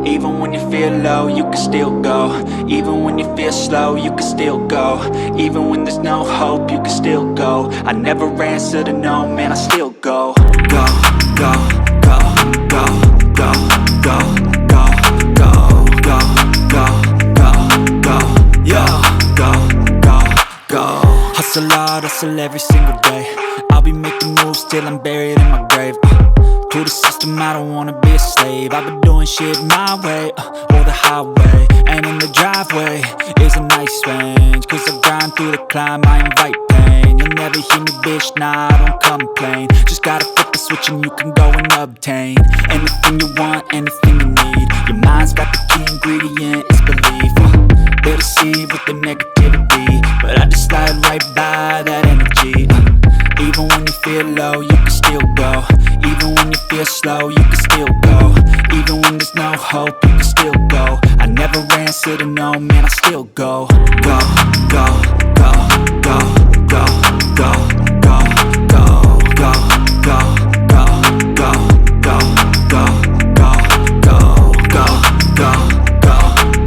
Even when you feel low, you can still go. Even when you feel slow, you can still go. Even when there's no hope, you can still go. I never answer to no, man, I still go. Go, go, go, go, go, go, go, go, go, go, go, go, yo, go, go, go. Hustle hard, hustle every single day. I'll be making moves till I'm buried in my grave. To the system, I don't wanna be a slave. I've been doing shit my way, or the highway. And in the driveway is a nice range, cause I grind through the climb, I invite pain. You'll never hear me, bitch, nah, I don't complain. Just gotta flip the switch and you can go and obtain anything you want, anything you need. Your mind's got the key ingredient, it's belief. They deceive with the negativity, but I just slide right by that energy. Even when you feel low, you can still go. Even when you feel slow, you can still go. Even when there's no hope, you can still go. I never answer to no, man, I still go. Go, go,